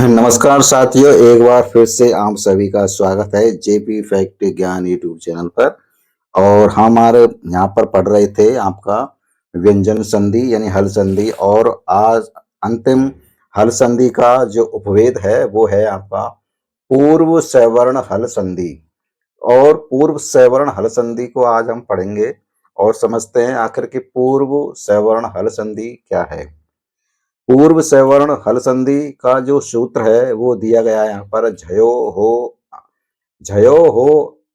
नमस्कार साथियों, एक बार फिर से आप सभी का स्वागत है जेपी फैक्ट ज्ञान यूट्यूब चैनल पर। और हमारे यहाँ पर पढ़ रहे थे आपका व्यंजन संधि यानी हल संधि। और आज अंतिम हल संधि का जो उपभेद है वो है आपका पूर्व सवर्ण हल संधि। और पूर्व सवर्ण हल संधि को आज हम पढ़ेंगे और समझते हैं आखिर की पूर्व सवर्ण हल संधि क्या है। पूर्व सवर्ण हल संधि का जो सूत्र है वो दिया गया है यहाँ पर। झयो हो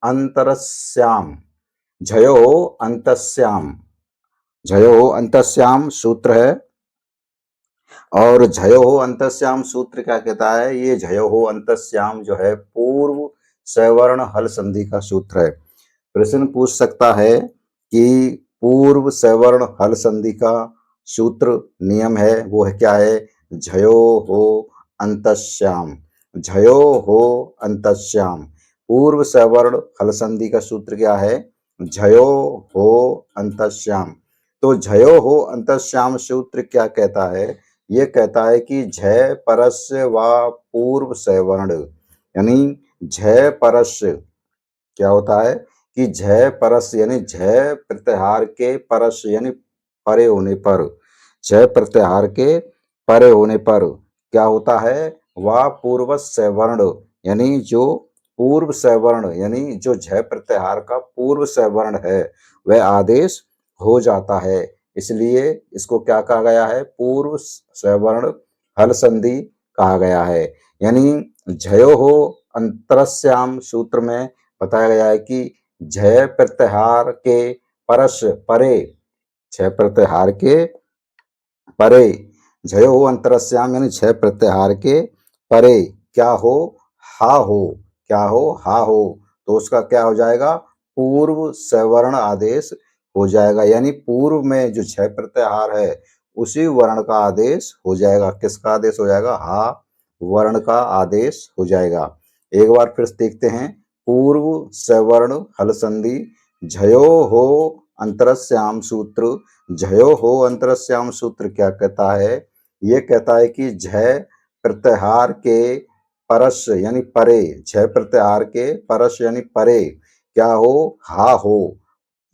अंतरस्याम, झयो हो अंतस्याम, झयो हो अंतस्याम सूत्र है। और झयो हो अंतस्याम सूत्र क्या कहता है? ये झयो हो अंतस्याम जो है पूर्व सवर्ण हल संधि का सूत्र है। प्रश्न पूछ सकता है कि पूर्व सवर्ण हल संधि का सूत्र नियम है वो है क्या है? झयो हो अंतस्याम, झयो हो अंतस्याम। पूर्व सवर्ण हल संधि का सूत्र क्या है? झयो हो अंतस्याम। तो झयो हो अंतस्याम सूत्र क्या कहता है? ये कहता है कि झय परस्य व पूर्व सवर्ण, यानी झय परस्य क्या होता है कि झय परस यानी झय प्रत्याहार के परस यानी परे होने पर, झय प्रत्याहार के परे होने पर क्या होता है? वह पूर्व सवर्ण यानी जो पूर्व सवर्ण यानी जो झय प्रत्याहार का पूर्व सवर्ण है वह आदेश हो जाता है। इसलिए इसको क्या कहा गया है? पूर्व सवर्ण हल संधि कहा गया है। यानी झयो हो अंतरस्याम सूत्र में बताया गया है कि झय प्रत्याहार के परस परे, झय प्रत्याहार के परे, झयो हो अंतरस्याम यानी झय प्रत्याहार के परे क्या हो? हा हो, क्या हो? हा हो। तो उसका क्या हो जाएगा? पूर्व सवर्ण आदेश हो जाएगा। यानी पूर्व में जो झय प्रत्याहार है उसी वर्ण का आदेश हो जाएगा। किसका आदेश हो जाएगा? हा वर्ण का आदेश हो जाएगा। एक बार फिर देखते हैं पूर्व सवर्ण हल संधि। झयो हो अंतरस्याम सूत्र, झयो हो अंतरस्याम सूत्र क्या कहता है? ये कहता है कि झय प्रत्याहार के परस यानी परे, झय प्रत्याहार के परस यानी परे क्या हो? हा हो।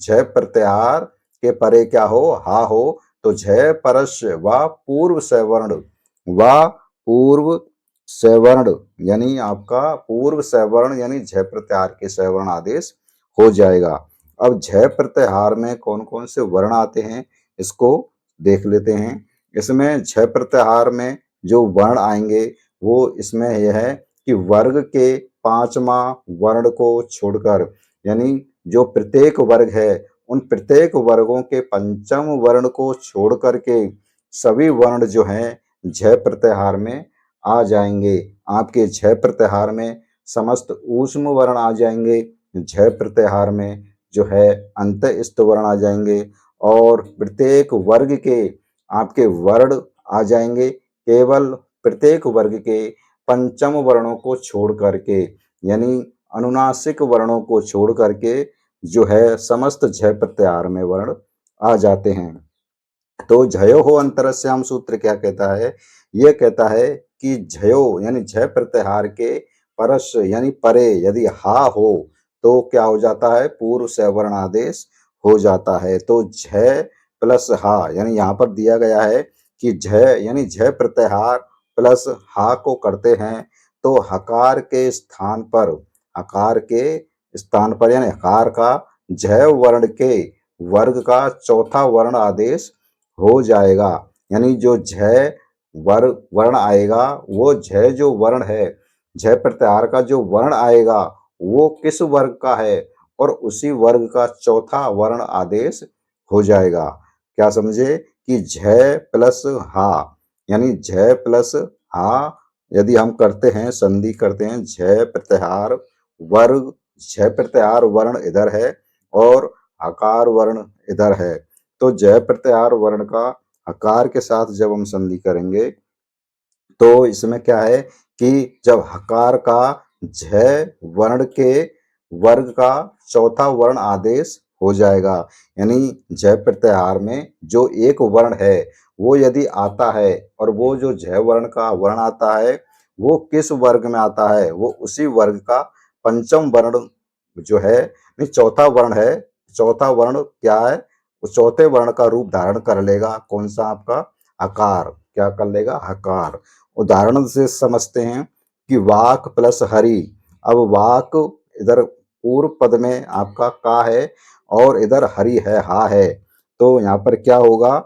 झय प्रत्याहार के परे क्या हो? हा हो। तो झय परस व पूर्व सवर्ण, व पूर्व सवर्ण यानी आपका पूर्व सवर्ण यानी झय प्रत्याहार के सवर्ण आदेश हो जाएगा। अब झय प्रत्याहार में कौन कौन से वर्ण आते हैं इसको देख लेते हैं। इसमें झय प्रत्याहार में जो वर्ण आएंगे वो इसमें यह है कि वर्ग के पांचवा वर्ण को छोड़कर, यानी जो प्रत्येक वर्ग है उन प्रत्येक वर्गों के पंचम वर्ण को छोड़ करके सभी वर्ण जो हैं झय प्रत्याहार में आ जाएंगे। आपके झय प्रत्याहार में समस्त ऊष्म वर्ण आ जाएंगे, झय प्रत्याहार में जो है अंतःस्थ वर्ण आ जाएंगे और प्रत्येक वर्ग के आपके वर्ण आ जाएंगे केवल प्रत्येक वर्ग के पंचम वर्णों को छोड़ करके, यानी अनुनासिक वर्णों को छोड़ करके जो है समस्त झय प्रत्याहार में वर्ण आ जाते हैं। तो झयो हो अंतरस्याम सूत्र क्या कहता है? यह कहता है कि झयो यानी झय प्रत्याहार के परस यानी परे यदि हा हो तो क्या हो जाता है? पूर्व सवर्ण आदेश हो जाता है। तो झय प्लस हा यानी यहाँ पर दिया गया है कि झय यानी झय प्रत्याहार प्लस हा को करते हैं तो हकार के स्थान पर, हकार के स्थान पर यानी हकार का झय वर्ण के वर्ग का चौथा वर्ण आदेश हो जाएगा। यानी जो झय वर्ण आएगा वो झय जो वर्ण है, झय प्रत्याहार का जो वर्ण आएगा वो किस वर्ग का है और उसी वर्ग का चौथा वर्ण आदेश हो जाएगा। क्या समझे कि झय प्लस हा यानी झय प्लस हा यदि हम करते हैं, संधि करते हैं, झय प्रत्याहार वर्ग, झय प्रत्याहार वर्ण इधर है और हकार वर्ण इधर है। तो झय प्रत्याहार वर्ण का हकार के साथ जब हम संधि करेंगे तो इसमें क्या है कि जब हकार का झय वर्ण के वर्ग का चौथा वर्ण आदेश हो जाएगा, यानी झय प्रत्याहार में जो एक वर्ण है वो यदि आता है और वो जो झय वर्ण का वर्ण आता है वो किस वर्ग में आता है, वो उसी वर्ग का पंचम वर्ण जो है, नहीं चौथा वर्ण है। चौथा वर्ण क्या है, उस चौथे वर्ण का रूप धारण कर लेगा। कौन सा आपका, हकार। क्या कर लेगा, हकार। उदाहरण से समझते हैं कि वाक प्लस हरि। अब वाक इधर पूर्व पद में आपका का है और इधर हरि है, हा है। तो यहाँ पर क्या होगा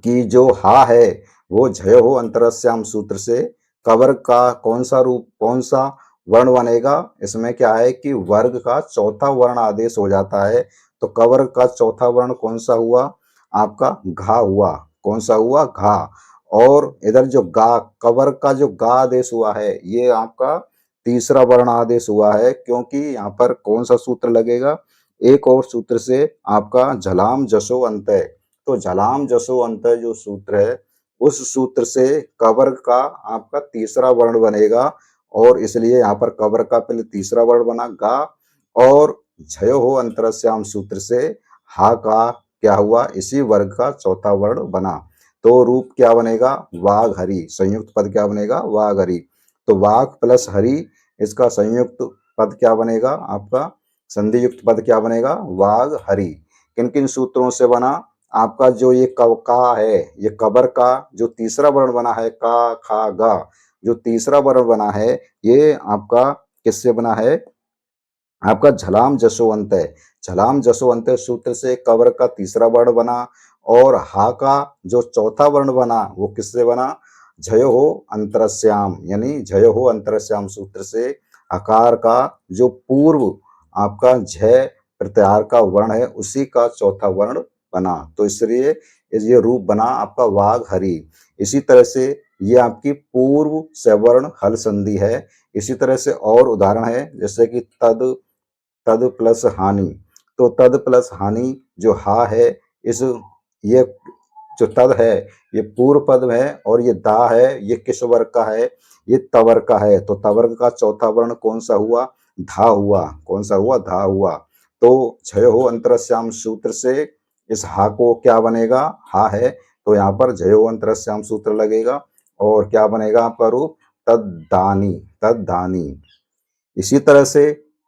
कि जो हा है वो झयो हो अंतरस्याम सूत्र से कवर का कौन सा रूप, कौन सा वर्ण बनेगा। इसमें क्या है कि वर्ग का चौथा वर्ण आदेश हो जाता है। तो कवर का चौथा वर्ण कौन सा हुआ, आपका घा हुआ। कौन सा हुआ, घा। और इधर जो गा, कवर का जो गा आदेश हुआ है, ये आपका तीसरा वर्ण आदेश हुआ है, क्योंकि यहाँ पर कौन सा सूत्र लगेगा, एक और सूत्र से आपका झलाम जसो अंत। तो झलाम जसो अंत जो सूत्र है, उस सूत्र से कवर का आपका तीसरा वर्ण बनेगा। और इसलिए यहाँ पर कवर का पहले तीसरा वर्ण बना गा, और झयो हो अंतरस्याम सूत्र से हा का क्या हुआ, इसी वर्ग का चौथा वर्ण बना। तो रूप क्या बनेगा, वाघ हरि। संयुक्त पद क्या बनेगा, वाघ हरि। तो वाघ प्लस हरि, इसका संयुक्त पद क्या बनेगा, आपका संधि युक्त पद क्या बनेगा, वाघ हरि। किन किन सूत्रों से बना, आपका जो ये का है, ये कबर का जो तीसरा वर्ण बना है, का खा गा, जो तीसरा वर्ण बना है, ये आपका किससे बना है, आपका झलाम जसोवंत है। झलाम जसोवंत सूत्र से कवर का तीसरा वर्ण बना। और हा का जो चौथा वर्ण बना वो किससे बना, झयो हो अंतरस्याम, यानी झयो हो अंतरस्याम सूत्र से आकार का जो पूर्व आपका झय प्रत्याहार का वर्ण है, उसी का चौथा वर्ण बना। तो इसलिए ये रूप बना आपका वाघ हरि। इसी तरह से ये आपकी पूर्व सवर्ण हल संधि है। इसी तरह से और उदाहरण है, जैसे कि तद, तद प्लस हानि। तो तद प्लस हानि जो हा है, इस ये जो तद है ये पूर्व पद है, और ये दा है ये किस वर्ग का है, ये तवर्ग का है। तो तवर्ग का चौथा वर्ण कौन सा हुआ, धा हुआ। कौन सा हुआ, धा हुआ। तो क्षय हो अंतरस्याम सूत्र से इस हा को क्या बनेगा, हा है, तो यहाँ पर जय हो अंतरस्याम सूत्र लगेगा। और क्या बनेगा आपका रूप, तद्दानी, तद्दानी। इसी तरह से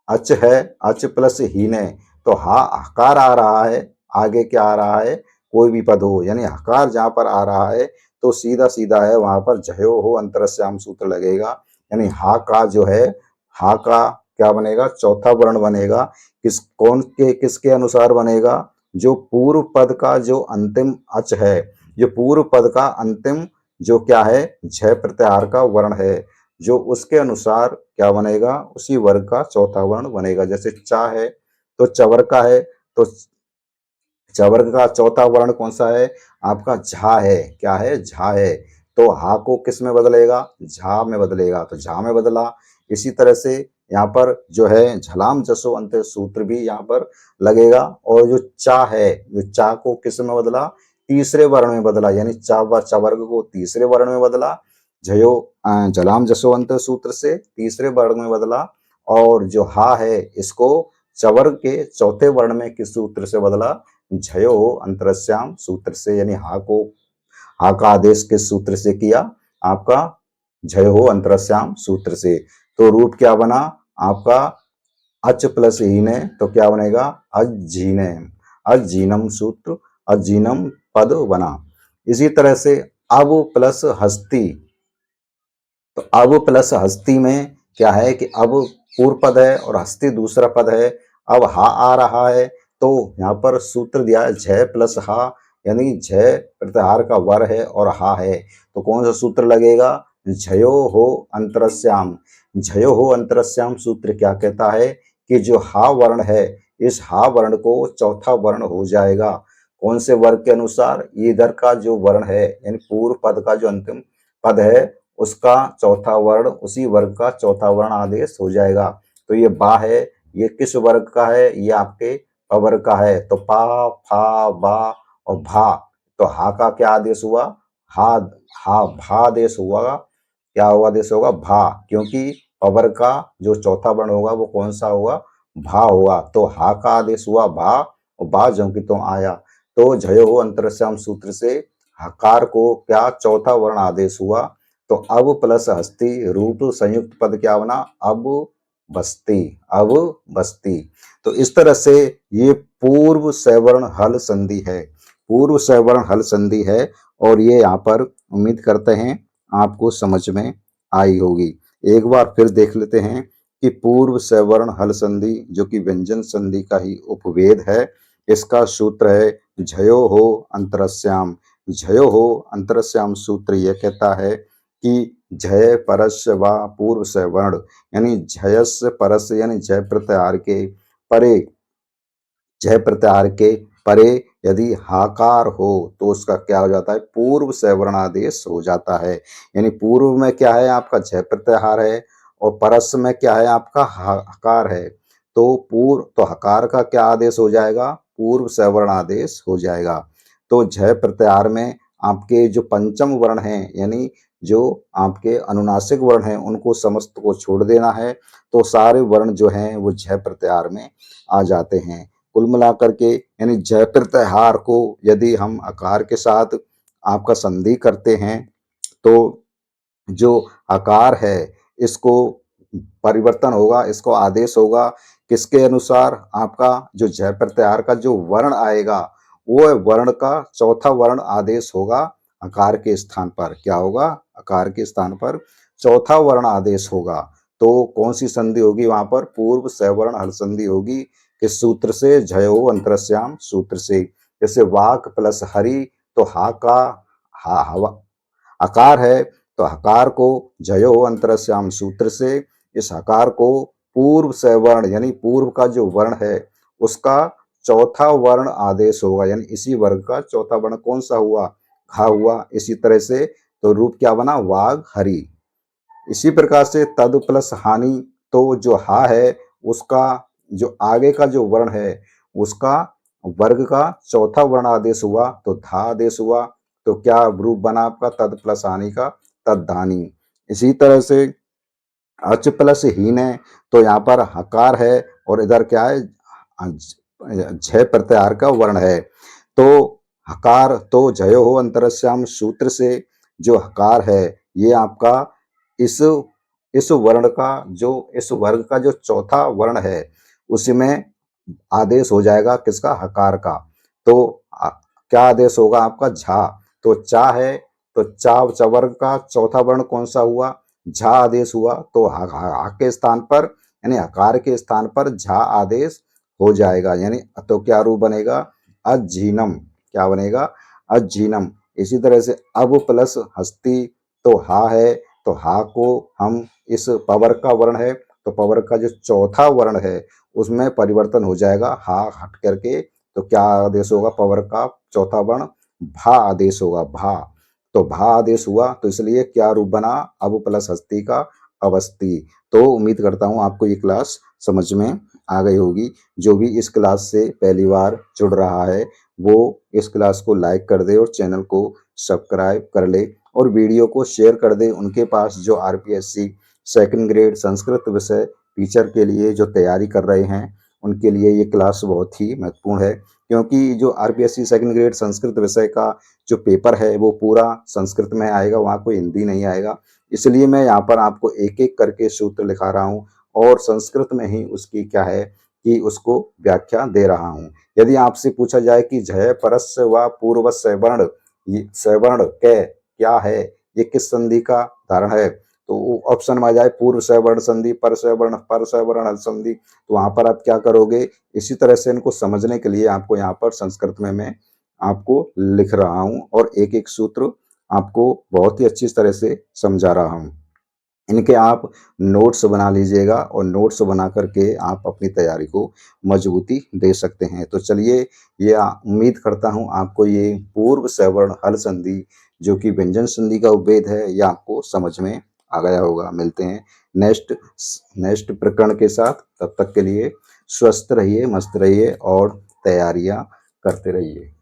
अच है, अच प्लस हीन है। तो हा हकार आ रहा है, आगे क्या आ रहा है, कोई भी पद हो, यानी हकार जहां पर आ रहा है तो सीधा सीधा है वहां पर जयो हो अंतरस्याम सूत्र लगेगा। यानी हा का जो है, हा का क्या बनेगा, चौथा वर्ण बनेगा। कौन के किसके अनुसार बनेगा, जो पूर्व पद का जो अंतिम अच है, जो पूर्व पद का अंतिम जो क्या है, झ प्रत्याहार का वर्ण है, जो उसके अनुसार क्या बनेगा, उसी वर्ग का चौथा वर्ण बनेगा। जैसे चा है तो चवर का है, तो चवर्ग का चौथा वर्ण कौन सा है, आपका झा है। क्या है, झा है। तो हा को किस में बदलेगा, झा में बदलेगा, तो झा में बदला। इसी तरह से यहाँ पर जो है झलाम जसो अंत सूत्र भी यहाँ पर लगेगा। और जो चा है, जो चा को किस में बदला, तीसरे वर्ण में बदला, यानी चा व चवर्ग को तीसरे वर्ण में बदला। जयो जलाम जसोवंत सूत्र से तीसरे वर्ण में बदला। और जो हा है इसको चवर्ग के चौथे वर्ण में किस सूत्र से बदला, झयो अंतरस्याम सूत्र से। यानी हा का आदेश किस सूत्र से किया, आपका झयो अंतरस्याम सूत्र से। तो रूप क्या बना आपका, अच प्लस हीने, तो क्या बनेगा, अजीने, अजीनम सूत्र, अजीनम पद बना। इसी तरह से अब प्लस हस्ती। तो अब प्लस हस्ती में क्या है कि अब पूर्व पद है और हस्ती दूसरा पद है। अब हा आ रहा है, तो यहाँ पर सूत्र दिया है झ प्लस हा, यानी झ प्रत्याहार का वर है और हा है। तो कौन सा सूत्र लगेगा, झयो हो अंतरस्याम। झयो हो अंतरस्याम सूत्र क्या कहता है कि जो हा वर्ण है, इस हा वर्ण को चौथा वर्ण हो जाएगा। कौन से वर्ग के अनुसार, इधर का जो वर्ण है, यानी पूर्व पद का जो अंतिम पद है, उसका चौथा वर्ण उसी वर्ग का चौथा वर्ण आदेश हो जाएगा। तो ये बा है, ये किस वर्ग का है, ये आपके अवर्ग का है। तो पा, फा, बा और भा। तो हा का क्या आदेश हुआ, हा, हा भा आदेश हुआ। क्या हुआ आदेश होगा, भा, क्योंकि अवर्ग का जो चौथा वर्ण होगा वो कौन सा होगा, भा होगा। तो हा का आदेश हुआ भा, और बा जो कि तो आया। तो झयो हो अंतरस्याम सूत्र से हकार को क्या चौथा वर्ण आदेश हुआ, तो अब प्लस हस्ती रूप संयुक्त पद क्या बना, अब बस्ती, अब बस्ती। तो इस तरह से ये पूर्व सवर्ण हल संधि है, पूर्व सवर्ण हल संधि है। और ये यहाँ पर उम्मीद करते हैं आपको समझ में आई होगी। एक बार फिर देख लेते हैं कि पूर्व सवर्ण हल संधि जो कि व्यंजन संधि का ही उपभेद है, इसका सूत्र है झयो हो अंतरस्याम। झयो हो अंतरस्याम सूत्र यह कहता है कि झय परस्य व पूर्व सवर्ण यानी झयस्य परस्य यानी जय प्रत्याहार के परे, जय प्रत्याहार के परे यदि हाकार हो तो उसका क्या हो जाता है, पूर्व सवर्णादेश हो जाता है। यानी पूर्व में क्या है आपका जय प्रत्याहार है और परस में क्या है आपका हकार है। तो पूर्व तो हकार का क्या आदेश हो जाएगा, पूर्व सवर्ण आदेश हो जाएगा। तो जय प्रत्याहार में आपके जो पंचम वर्ण हैं यानी जो आपके अनुनासिक वर्ण हैं उनको समस्त को छोड़ देना है, तो सारे वर्ण जो हैं वो जय प्रत्याहार में आ जाते हैं। कुल मिलाकर के यानी जय प्रत्याहार को यदि हम आकार के साथ आपका संधि करते हैं तो जो आकार है इसको परिवर्तन होगा, इसको आदेश होगा किसके अनुसार, आपका जो जय प्रत्याहार का जो वर्ण आएगा वो वर्ण का चौथा वर्ण आदेश होगा आकार के स्थान पर। क्या होगा, आकार के स्थान पर चौथा वर्ण आदेश होगा। तो कौन सी संधि होगी वहां पर, पूर्व सवर्ण हल संधि होगी। किस सूत्र से, झयो अंतरस्याम सूत्र से। जैसे वाक प्लस हरि तो हा का हा हवा आकार है, तो हकार को झयो अंतरस्याम सूत्र से, इस हकार को पूर्व सवर्ण यानी पूर्व का जो वर्ण है उसका चौथा वर्ण आदेश होगा। यानी इसी वर्ग का चौथा वर्ण कौन सा हुआ, खा हुआ। इसी तरह से तो रूप क्या बना, वाग हरि। इसी प्रकार से तद प्लस हानि, तो जो हा है उसका जो आगे का जो वर्ण है उसका वर्ग का चौथा वर्ण आदेश हुआ तो धा आदेश हुआ। तो क्या रूप बना आपका तद प्लस हानि का, तद्धानी। इसी तरह से अच प्लस हीन है, तो यहाँ पर हकार है और इधर क्या है, झय प्रत्याहार का वर्ण है। तो हकार तो झयो हो अंतरस्याम सूत्र से जो हकार है ये आपका इस इस वर्ण का जो इस वर्ग का जो चौथा वर्ण है उसमें आदेश हो जाएगा किसका, हकार का। तो क्या आदेश होगा आपका, झा। तो चा है तो चा चवर्ग का चौथा वर्ण कौन सा हुआ, झा आदेश हुआ। तो हा के स्थान पर यानी हकार के स्थान पर झा आदेश हो जाएगा। यानी तो क्या रूप बनेगा, अजीनम। क्या बनेगा, अजीनम। इसी तरह से अब प्लस हस्ती तो हा है, तो हा को हम इस पवर का वर्ण है तो पवर का जो चौथा वर्ण है उसमें परिवर्तन हो जाएगा, हा हट करके। तो क्या आदेश होगा, पवर का चौथा वर्ण भा आदेश होगा, भा। तो भा आदेश हुआ तो इसलिए क्या रूप बना, अब प्लस हस्ती का अवस्थी। तो उम्मीद करता हूँ आपको ये क्लास समझ में आ गई होगी। जो भी इस क्लास से पहली बार जुड़ रहा है वो इस क्लास को लाइक कर दे और चैनल को सब्सक्राइब कर ले और वीडियो को शेयर कर दे उनके पास जो आरपीएससी सेकंड ग्रेड संस्कृत विषय टीचर के लिए जो तैयारी कर रहे हैं। उनके लिए ये क्लास बहुत ही महत्वपूर्ण है, क्योंकि जो आरपीएससी सेकंड ग्रेड संस्कृत विषय का जो पेपर है वो पूरा संस्कृत में आएगा, वहाँ कोई हिंदी नहीं आएगा। इसलिए मैं यहाँ पर आपको एक एक करके सूत्र लिखा रहा हूँ और संस्कृत में ही उसकी क्या है कि उसको व्याख्या दे रहा हूँ। यदि आपसे पूछा जाए कि झय परस्य व पूर्व सवर्ण, सवर्ण के क्या है, ये किस संधि का धारण है, तो ऑप्शन में आ जाए पूर्व सवर्ण संधि, पर सवर्ण संधि। तो वहां पर आप क्या करोगे, इसी तरह से इनको समझने के लिए आपको यहाँ पर संस्कृत में मैं आपको लिख रहा हूँ और एक एक सूत्र आपको बहुत ही अच्छी तरह से समझा रहा हूँ। इनके आप नोट्स बना लीजिएगा और नोट्स बना करके आप अपनी तैयारी को मजबूती दे सकते हैं। तो चलिए, ये उम्मीद करता हूँ आपको ये पूर्व सवर्ण हल संधि जो कि व्यंजन संधि का उपभेद है ये आपको समझ में आ गया होगा। मिलते हैं नेक्स्ट नेक्स्ट प्रकरण के साथ, तब तक के लिए स्वस्थ रहिए, मस्त रहिए और तैयारियां करते रहिए।